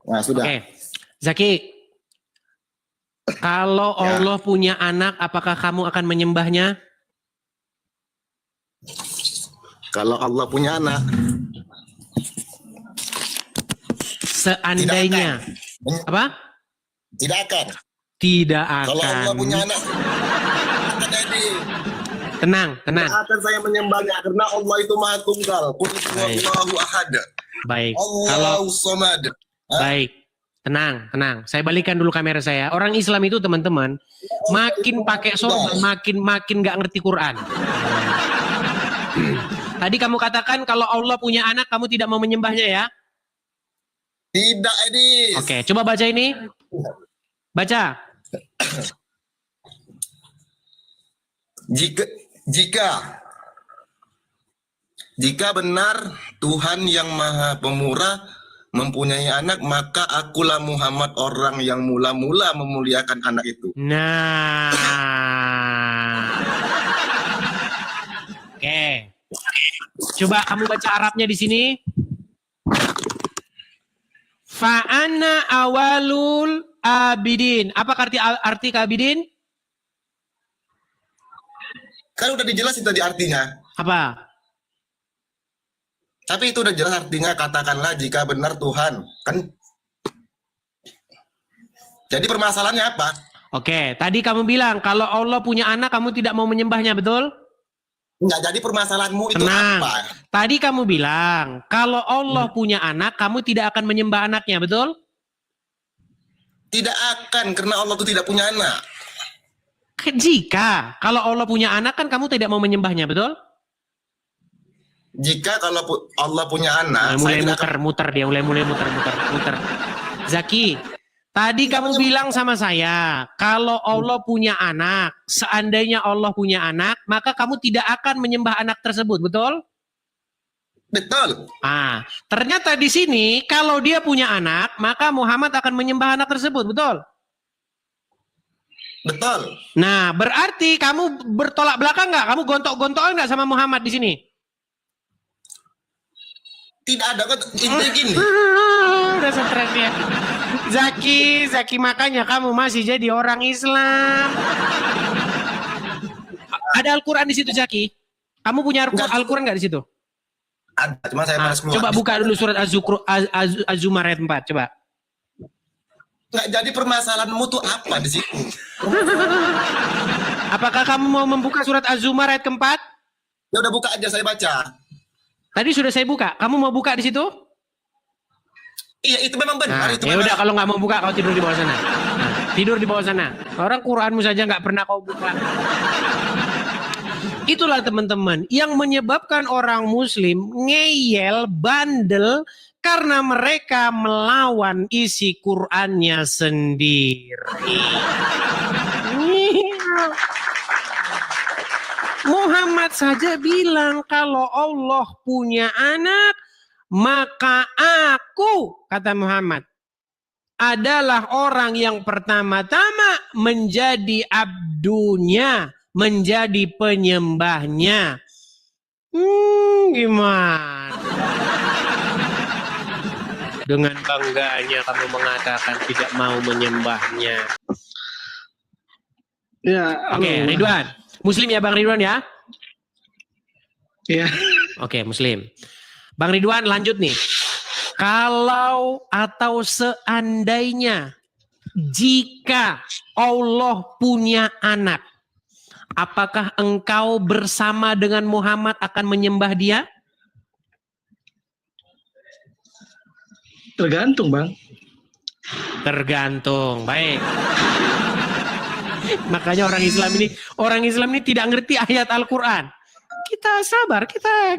Nah, sudah. Oke. Zaki, kalau Allah punya anak, apakah kamu akan menyembahnya? Kalau Allah punya anak, seandainya. Apa? Tidak akan. Tidak akan. Kalau Allah punya anak, akan jadi. Tenang. Tidak akan saya menyembahnya karena Allah itu Maha Tunggal. Qul huwallahu ahad. Baik. Allahu samad. Baik. Tenang. Saya balikan dulu kamera saya. Orang Islam itu teman-teman, makin pakai sorban, makin nggak ngerti Quran. Tadi kamu katakan kalau Allah punya anak, kamu tidak mau menyembahnya ya? Tidak, Edis. Oke, coba baca ini. Baca. Jika benar Tuhan yang Maha Pemurah mempunyai anak, maka akulah Muhammad orang yang mula-mula memuliakan anak itu. Nah. Oke. Coba kamu baca Arabnya di sini. Fa'ana awalul abidin. Apa arti abidin? Kan udah dijelasin tadi artinya. Apa? Tapi itu udah jelas artinya, katakanlah jika benar Tuhan. Kan. Jadi permasalahannya apa? Oke, tadi kamu bilang kalau Allah punya anak kamu tidak mau menyembahnya, betul? Enggak, jadi permasalahanmu itu Tenang. apa? Tadi kamu bilang kalau Allah punya anak kamu tidak akan menyembah anaknya, betul? Tidak akan, karena Allah itu tidak punya anak. Jika kalau Allah punya anak kan kamu tidak mau menyembahnya, betul? Jika kalau Allah punya anak, mulai muter dia, mulai muter. Zaki, tadi kamu bilang sama saya, kalau Allah punya anak, seandainya Allah punya anak, maka kamu tidak akan menyembah anak tersebut, betul? Betul. Ternyata di sini, kalau dia punya anak, maka Muhammad akan menyembah anak tersebut, betul? Betul. Nah, berarti kamu bertolak belakang nggak? Kamu gontok-gontokan nggak sama Muhammad di sini? Tidak ada, intinya gini. Udah stres ya. Zaki, makanya kamu masih jadi orang Islam. Ada Al-Quran di situ, Zaki? Kamu punya Al-Quran nggak di situ? Ada, cuma saya malas keluar. Coba buka dulu surat Az-Zumar ayat 4, coba. Nggak, jadi permasalahanmu tuh apa di situ? Apakah kamu mau membuka surat Az-Zumar ayat keempat? Ya udah buka aja, saya baca. Tadi sudah saya buka. Kamu mau buka di situ? Iya, itu memang benar. Ya udah, kalau nggak mau buka, kau tidur di bawah sana. Tidur di bawah sana. Orang Quranmu saja nggak pernah kau buka. Itulah teman-teman yang menyebabkan orang Muslim ngeyel, bandel karena mereka melawan isi Qurannya sendiri. Muhammad saja bilang kalau Allah punya anak, maka aku, kata Muhammad, adalah orang yang pertama-tama menjadi abdunya, menjadi penyembahnya. Gimana? Dengan bangganya kamu mengatakan tidak mau menyembahnya. Ya, Oke, Ridwan. Muslim ya Bang Ridwan ya? Iya. Oke, Muslim. Bang Ridwan lanjut nih. Kalau atau seandainya jika Allah punya anak, apakah engkau bersama dengan Muhammad akan menyembah dia? Tergantung, Bang. Tergantung. Baik. Makanya orang Islam ini tidak ngerti ayat Al-Quran. Kita sabar,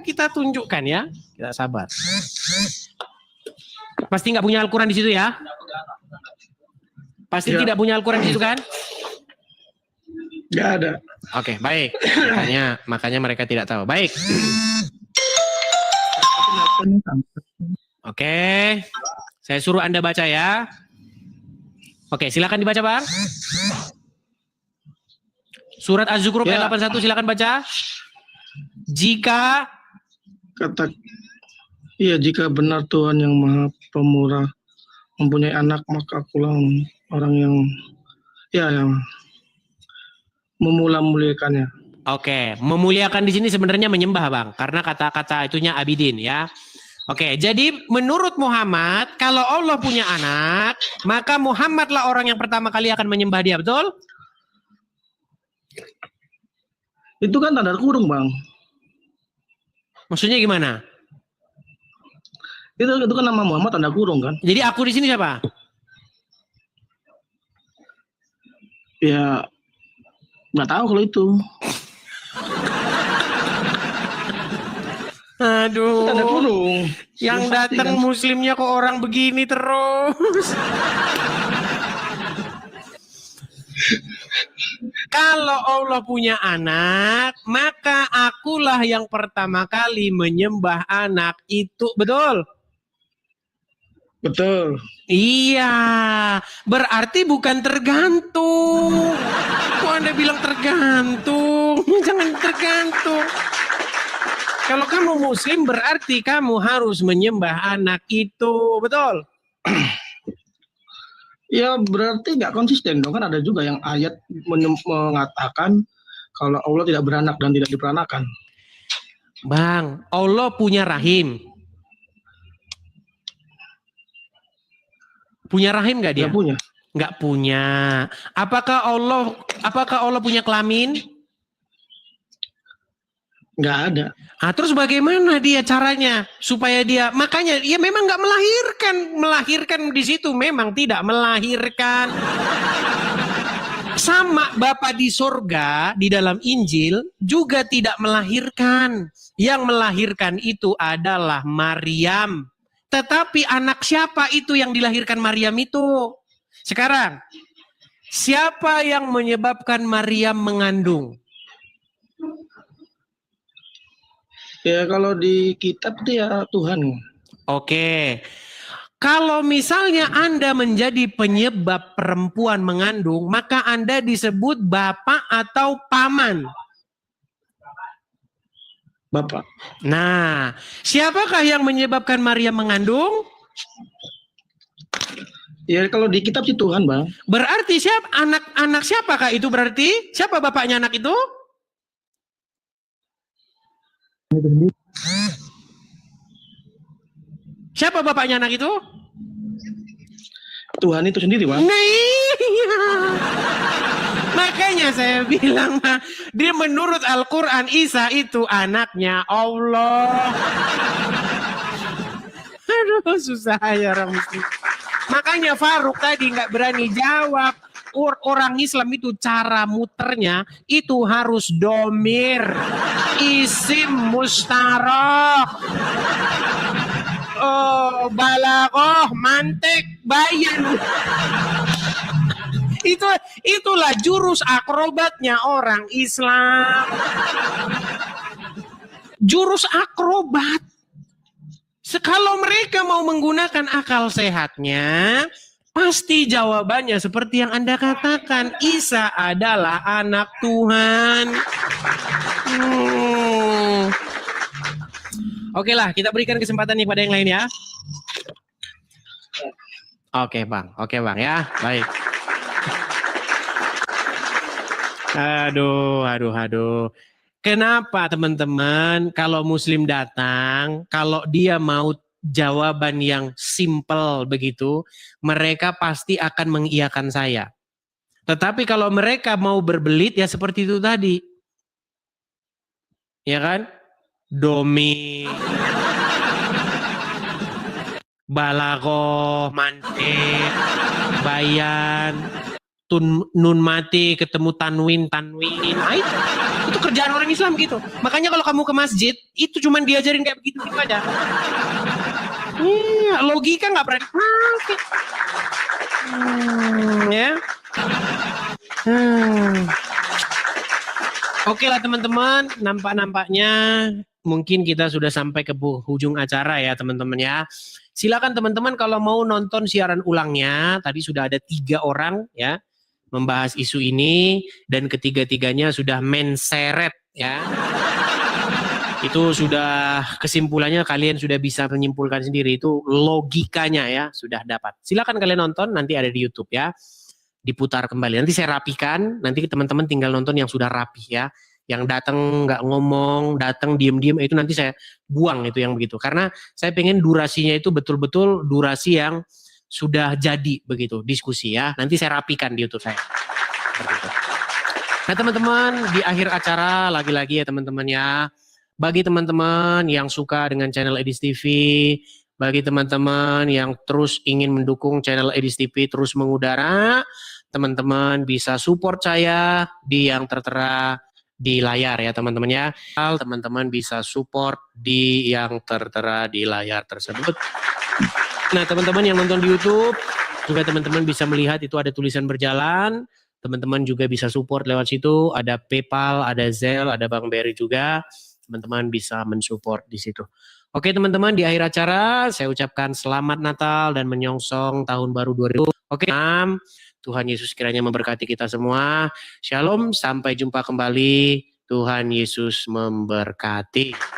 kita tunjukkan ya. Kita sabar. Pasti nggak punya Al-Quran di situ ya? Pasti tidak punya Al-Quran di situ kan? Nggak ada. Oke, baik. Makanya mereka tidak tahu. Baik. Oke. Saya suruh Anda baca ya. Oke, silakan dibaca, Bang. Surat Az-Zukhruf ayat 81, silakan baca. Jika jika benar Tuhan yang Maha Pemurah mempunyai anak, maka akulah orang yang yang memuliakannya. Oke, memuliakan di sini sebenarnya menyembah, Bang, karena kata-kata itunya abidin ya. Oke, jadi menurut Muhammad, kalau Allah punya anak, maka Muhammadlah orang yang pertama kali akan menyembah dia, betul? Itu kan tanda kurung, Bang. Maksudnya gimana? Itu kan nama Muhammad tanda kurung kan? Jadi aku di sini siapa? Ya nggak tahu kalau itu. Aduh. Tanda kurung. Yang datang muslimnya kok orang begini terus. Kalau Allah punya anak, maka akulah yang pertama kali menyembah anak itu, betul? Betul. Iya, berarti bukan tergantung. Kok Anda bilang tergantung? Jangan tergantung. Kalau kamu muslim berarti kamu harus menyembah anak itu, betul? Ya berarti nggak konsisten dong, kan ada juga yang ayat mengatakan kalau Allah tidak beranak dan tidak diperanakan. Bang, Allah punya rahim. Punya rahim nggak dia? Nggak punya. Nggak punya. Apakah Allah punya kelamin? Nggak ada. Ah, terus bagaimana dia caranya supaya dia, makanya dia memang nggak melahirkan di situ memang tidak melahirkan. Sama Bapa di surga di dalam Injil juga tidak melahirkan. Yang melahirkan itu adalah Maryam. Tetapi anak siapa itu yang dilahirkan Maryam itu? Sekarang, siapa yang menyebabkan Maryam mengandung? Ya kalau di kitab itu ya Tuhan. Oke. Kalau misalnya Anda menjadi penyebab perempuan mengandung, maka Anda disebut bapak atau paman. Bapak. Nah, siapakah yang menyebabkan Maria mengandung? Ya kalau di kitab sih Tuhan, Bang. Berarti anak siapakah itu berarti? Siapa bapaknya anak itu? Siapa bapaknya anak itu? Tuhan itu sendiri, Bang. Nah, iya. Makanya saya bilang, dia menurut Al-Quran Isa itu anaknya Allah. Aduh, susah ya orang muslim. Makanya Faruk tadi nggak berani jawab. Orang Islam itu cara muternya itu harus domir, isim mustarok, balaghah, mantek, bayan. Itulah jurus akrobatnya orang Islam. Jurus akrobat. Kalau mereka mau menggunakan akal sehatnya, pasti jawabannya seperti yang Anda katakan. Isa adalah anak Tuhan. Oke lah, kita berikan kesempatan nih pada yang lain ya. Oke bang ya, baik. Aduh. Kenapa teman-teman kalau muslim datang, kalau dia mau jawaban yang simple begitu, mereka pasti akan mengiyakan saya. Tetapi kalau mereka mau berbelit ya seperti itu tadi. Ya kan? Domi, balaghah, mantik, bayan, nun mati ketemu tanwin. Nah, itu kerjaan orang Islam gitu. Makanya kalau kamu ke masjid itu cuman diajarin kayak begitu aja. Logika nggak pernah dipakai. Ya. Oke lah teman-teman, nampaknya mungkin kita sudah sampai ke ujung acara ya teman-teman ya. Silakan teman-teman kalau mau nonton siaran ulangnya, tadi sudah ada 3 orang ya membahas isu ini dan ketiga-tiganya sudah menseret ya. Itu sudah kesimpulannya, kalian sudah bisa menyimpulkan sendiri, itu logikanya ya sudah dapat. Silakan kalian nonton, nanti ada di YouTube ya, diputar kembali. Nanti saya rapikan, nanti teman-teman tinggal nonton yang sudah rapih ya. Yang datang nggak ngomong, datang diem-diem, itu nanti saya buang itu yang begitu. Karena saya pengen durasinya itu betul-betul durasi yang sudah jadi begitu diskusi ya. Nanti saya rapikan di YouTube saya. Seperti itu. Nah teman-teman, di akhir acara lagi-lagi ya teman-teman ya. Bagi teman-teman yang suka dengan channel Edis TV, bagi teman-teman yang terus ingin mendukung channel Edis TV terus mengudara, teman-teman bisa support saya di yang tertera di layar ya teman-teman ya. Teman-teman bisa support di yang tertera di layar tersebut. Nah teman-teman yang nonton di YouTube, juga teman-teman bisa melihat itu ada tulisan berjalan. Teman-teman juga bisa support lewat situ, ada PayPal, ada Zelle, ada Bank BRI juga. Teman-teman bisa mensupport di situ. Oke teman-teman, di akhir acara saya ucapkan selamat Natal dan menyongsong tahun baru 2020. Oke, Tuhan Yesus kiranya memberkati kita semua. Shalom, sampai jumpa kembali. Tuhan Yesus memberkati.